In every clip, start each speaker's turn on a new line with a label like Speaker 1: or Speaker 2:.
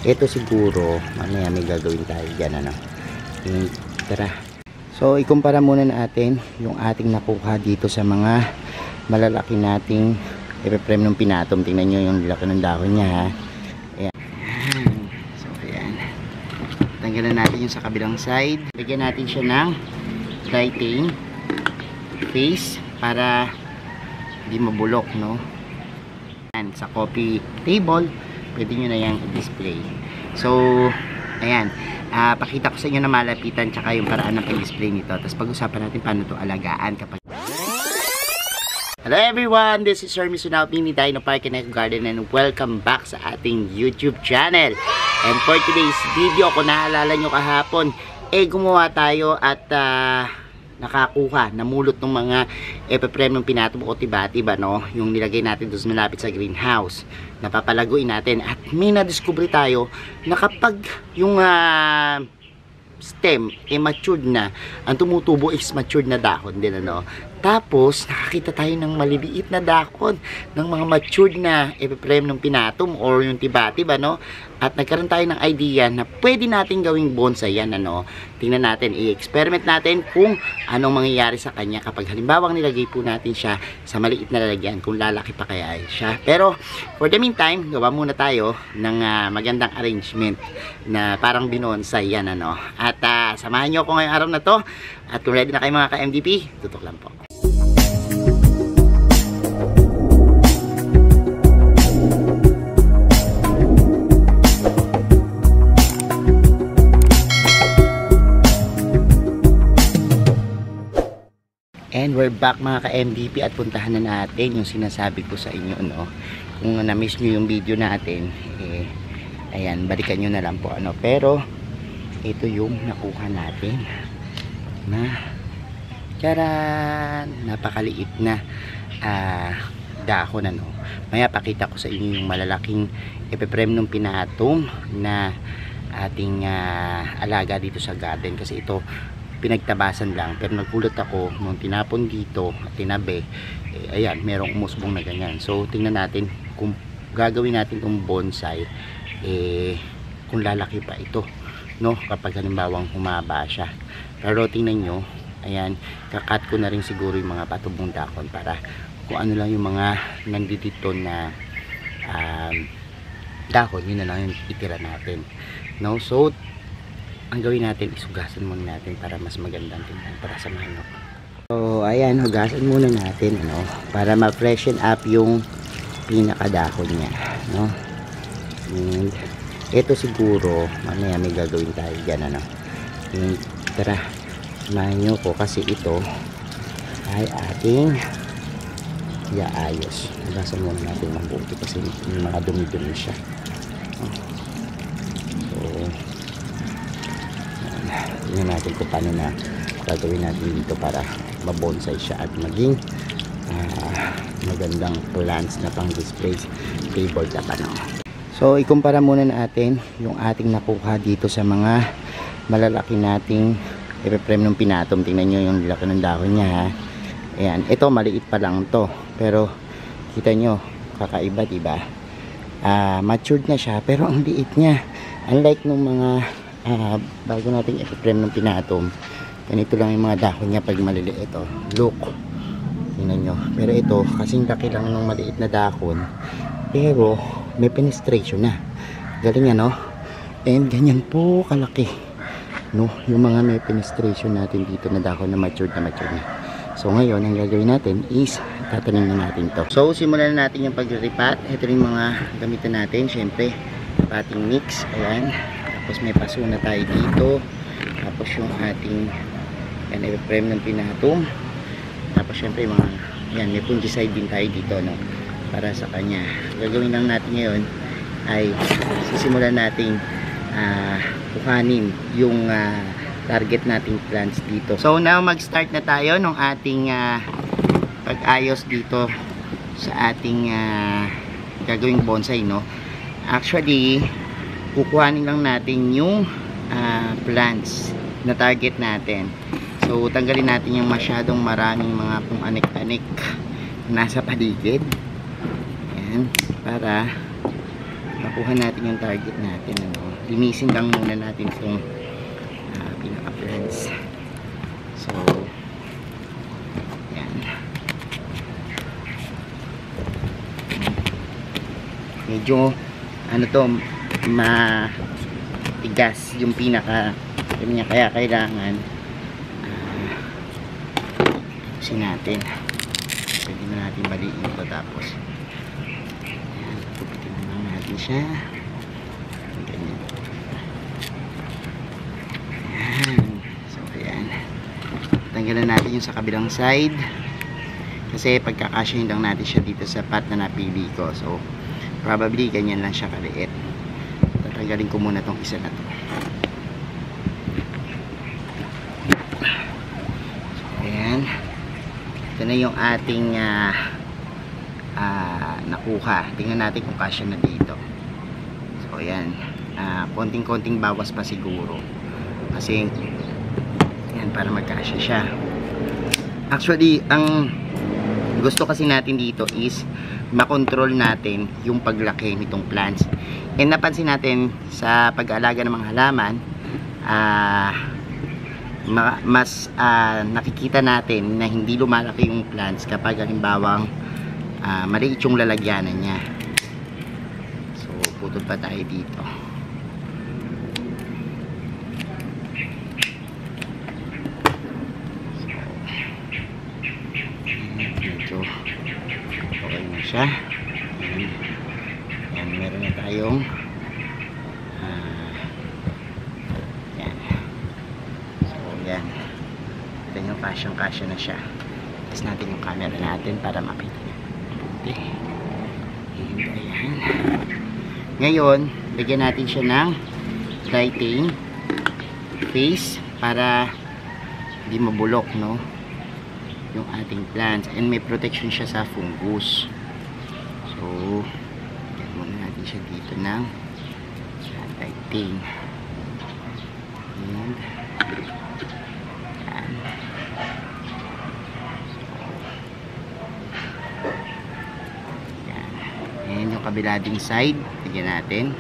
Speaker 1: Ito siguro, mamaya may gagawin tayo dyan, ano. Tara. So, ikumpara muna natin yung ating nakuha dito sa mga malalaki nating ipe-frame ng pinatom. Tingnan nyo yung laki ng dahon niya, ha. Ayan. So, ayan. Tanggalan natin yung sa kabilang side. Lagyan natin siya ng lighting face para hindi mabulok, no. Ayan, sa coffee table, pwede nyo na yung display. So, ayan. Pakita ko sa inyo na malapitan tsaka yung paraan ng pag-display nito. Tapos pag-usapan natin paano ito alagaan kapag... Hello everyone! This is Sir Misunaupi ni Dino Park and Eco Garden and welcome back sa ating YouTube channel. And for today's video, kung naalala nyo kahapon, gumawa tayo at nakakuha, namulot ng mga epe-frame ng pinatom o tiba-tiba, no? Yung nilagay natin doon malapit sa greenhouse. Napapalaguin natin at may nadiskubre tayo na kapag yung stem matured na, ang tumutubo is matured na dahon din, ano? Tapos nakakita tayo ng maliliit na dahon ng mga matured na epe-frame ng pinatom or yung tiba-tiba, no? At nagkaroon tayo ng idea na pwede natin gawing bonsai yan, ano? Tingnan natin, i-experiment natin kung anong mangyayari sa kanya kapag halimbawang nilagay po natin siya sa maliit na lalagyan, kung lalaki pa kaya siya. Pero for the meantime, gawa muna tayo ng magandang arrangement na parang binonsai yan, ano? At samahan nyo ako ngayong araw na to. At kung ready na kayo mga ka-MDP, tutok lang po. And we're back mga ka-MDP at puntahan na natin yung sinasabi ko sa inyo, no? Kung na-miss nyo yung video natin, ayan, balikan nyo na lang po, ano? Pero ito yung nakuha natin na charan, napakaliit na dahon, ano? Maya pakita ko sa inyo yung malalaking epe-frame ng pinatom na ating alaga dito sa garden, kasi ito pinagtabasan lang, pero nagulat ako nung tinapon dito at tinabi, ayan, merong umusbong na ganyan. So tingnan natin kung gagawin natin itong bonsai, kung lalaki pa ito, no, kapag halimbawang humaba siya. Pero tingnan nyo, ayan, kakat ko na rin siguro yung mga patubong dahon para kung ano lang yung mga nandito na dahon, yun na lang yung itira natin, no. So ang gawin natin, isugasan muna natin para mas magandang tingnan, para sa manok. So ayan, hugasan muna natin, ano, para ma-freshen up yung pinakadahon niya, no. And ito siguro, mamaya may gagawin tayo dyan, ano. And tara, samahan nyo ko kasi ito ay ating iaayos. Hugasan muna natin mabuti kasi yung mga dumi-dumi siya. Tingnan natin kung paano na gagawin natin dito para mabonsai siya at maging magandang plants na pang display table na pa, no? So ikumpara muna natin yung ating nakuha dito sa mga malalaki nating epe-frame ng pinatom. Tingnan nyo yung laki ng dahon niya, ha? Ayan, ito maliit pa lang to, pero kita nyo kakaiba, diba? Matured na siya pero ang liit niya, unlike nung mga bago nating epe-frame ng pinatom. Ganito lang yung mga dahon niya pag maliliit, oh. Look, tingnan nyo. Pero ito, kasing laki lang ng maliit na dahon, pero may penetration na. Galing yan, no? And ganyan po kalaki, no, yung mga may penetration natin dito na dahon na matured na. So ngayon, ang gagawin natin is tatanim na natin to. So simulan na natin yung paglilipat. Ito rin mga gamitan natin, syempre pating mix, ayan. Tapos may paso na tayo dito. Tapos yung ating epe-frame ng pinatom. Tapos syempre mga, yan, may fungicide din tayo dito, no, para sa kanya. Gagawin lang natin ngayon ay sisimulan nating kuhanin yung target nating plants dito. So now mag-start na tayo ng ating pag-ayos dito sa ating gagawing bonsai, no. Actually kukuhanin lang natin yung plants na target natin. So tanggalin natin yung masyadong maraming mga kung anik-anik nasa paligid. Ayan, para makuha natin yung target natin, ano, linisin lang muna natin itong pinaka-plants. So yan, medyo ano to, matigas yung pinaka niya, kaya kailangan natin, pwede na natin baliin ito. Tapos ayan, pupitin na lang natin siya ganyan. Ayan. So ayan, tanggalan natin yung sa kabilang side kasi pagkakasyahin lang natin siya dito sa pot na napili ko. So probably ganyan lang siya kaliit. Tatanggalin ko muna tong isa na to. So ayan, ito na yung ating nakuha. Tingnan natin kung kasya na dito. So ayan, konting-konting bawas pa siguro kasi yan, para magkasya siya. Actually, ang gusto kasi natin dito is makontrol natin yung paglaki nitong plants. And napansin natin sa pag-aalaga ng mga halaman, mas nakikita natin na hindi lumalaki yung plants kapag halimbawang maliit yung lalagyanan niya. So putol pa tayo dito. So medyo okay na siya. Yan, meron na tayong yan, ito yung kasya na siya. Test natin yung camera natin para makita nyo. Ayan. Ngayon, lagyan natin siya ng lighting face para hindi mabulok, no, yung ating plants, and may protection siya sa fungus. So lagyan muna natin siya dito ng lighting. And ayan yung kabila ding side, lagyan natin.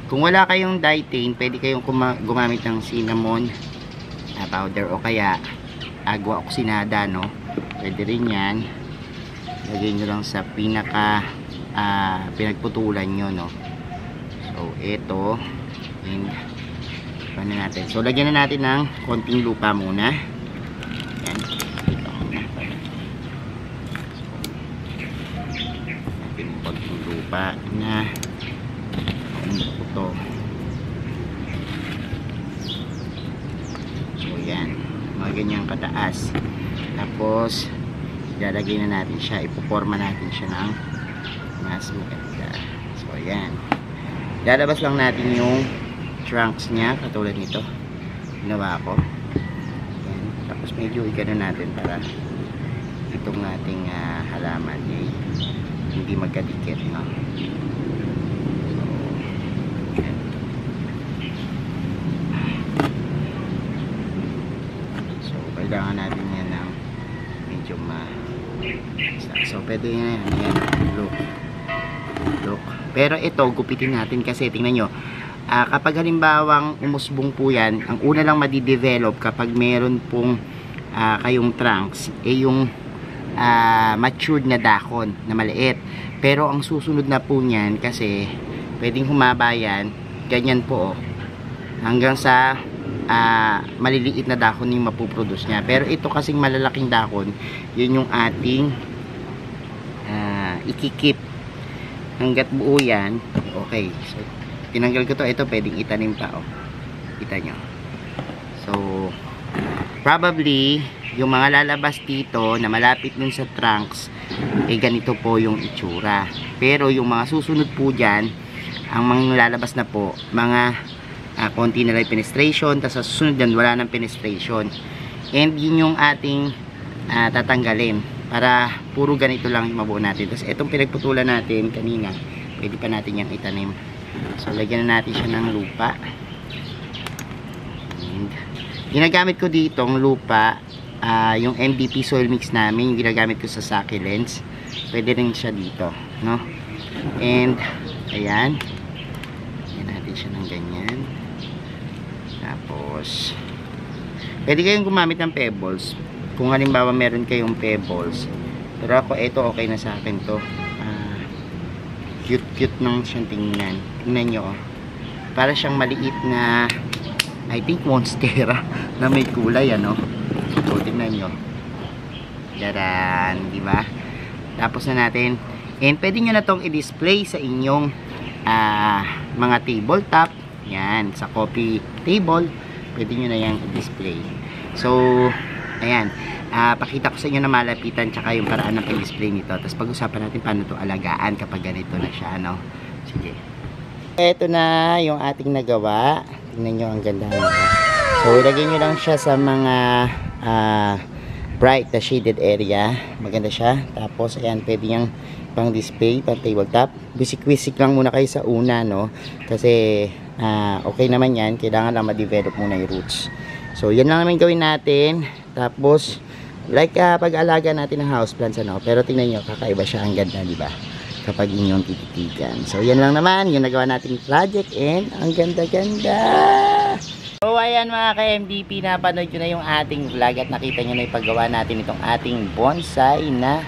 Speaker 1: Kung wala kayong dietane, pwede kayong gumamit ng cinnamon powder o kaya agua oxinada, no? Pwede rin yan. Lagyan nyo lang sa pinaka pinagputulan nyo, no? So ito, and paano natin? So lagyan na natin ng konting lupa muna. Yan, ito muna. Natin konting lupa na ito. So yan, mga ganyang kataas. Tapos ilalagay na natin siya, ipoporma natin siya ng mas maganda. So yan, lalabas lang natin yung trunks niya katulad nito, ginawa ko. Yan. Tapos medyo igano natin para itong ating halaman ay hindi magkadikit, no? So kailangan natin yan ng medyo so pwede yan, look. Pero ito gupitin natin kasi tingnan nyo, kapag halimbawang umusbong po yan, ang una lang madidevelop kapag meron pong kayong trunks yung matured na dahon na maliit. Pero ang susunod na po niyan, kasi pwedeng humaba yan, ganyan po, hanggang sa maliliit na dahon yung mapuproduce niya. Pero ito kasing malalaking dahon, yun yung ating ikikip hanggat buo yan. Okay, so tinanggal ko to. Ito pwedeng itanim pa, kita nyo. So probably yung mga lalabas dito na malapit dun sa trunks, ganito po yung itsura. Pero yung mga susunod po dyan, ang mga lalabas na po, mga konti na lang penetration, tapos sa susunod dyan wala ng penetration. And yun yung ating tatanggalin para puro ganito lang yung mabuo natin. Tapos itong pinagputulan natin kanina, pwede pa natin yung itanim. So lagyan na natin siya ng lupa. And ginagamit ko dito ang lupa, yung MVP soil mix namin, yung ginagamit ko sa succulents. Pwede rin siya dito, no? And ayan, yan natin siya ng ganyan. Tapos pwede kayong gumamit ng pebbles kung halimbawa meron kayong pebbles, pero ako ito okay na sa akin to. Cute nang siyang tingnan. Tingnan nyo, oh. Para siyang maliit na, I think monstera na may kulay, ano. So tingnan nyo, daran, di ba? Tapos na natin, and pwede nyo na tong i-display sa inyong mga tabletop. Yan, sa coffee table pwede nyo na yan i-display. So ayan, pakita ko sa inyo na malapitan tsaka yung paraan ng pag-display nito. Tapos pag-usapan natin paano ito alagaan kapag ganito na siya, ano? Sige. Ito na yung ating nagawa. Tingnan nyo, ang ganda na. So ilagay nyo lang siya sa mga bright na shaded area. Maganda siya. Tapos ayan, pwede niyang pang display, pang tabletop. Bisik-bisik lang muna kayo sa una, no? Kasi okay naman yan. Kailangan lang ma-develop muna yung roots. So yan lang naman gawin natin. Tapos like pag-alaga natin ng houseplants, ano, pero tingnan nyo, kakaiba siya, ang ganda, di ba? Kapag inyong tititigan. So yan lang naman yung nagawa nating project, and ang ganda-ganda. So ayan mga ka-MDP, napanood nyo na yung ating vlog at nakita nyo na yung paggawa natin itong ating bonsai na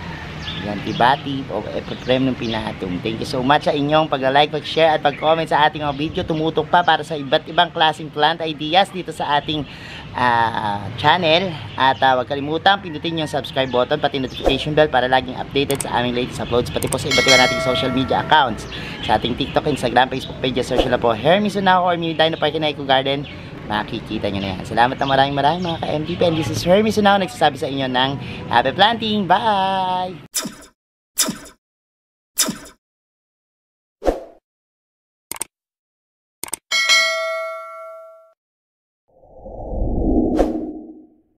Speaker 1: bati o epiprem ng pinatum. Thank you so much sa inyong pag-like, pag-share at pag-comment sa ating mga video. Tumutok pa para sa iba't ibang klaseng plant ideas dito sa ating channel. At huwag kalimutan pindutin yung subscribe button pati notification bell para laging updated sa aming latest uploads, pati po sa iba't ibang nating social media accounts, sa ating TikTok, Instagram, Facebook page. Search na po Hermes Sunao or Mini Dino Park in Eco Garden. Makikita nyo na yan. Salamat na maraming mga ka-MDP, and this is Hermes Sunao nagsasabi sa inyo ng happy planting. Bye!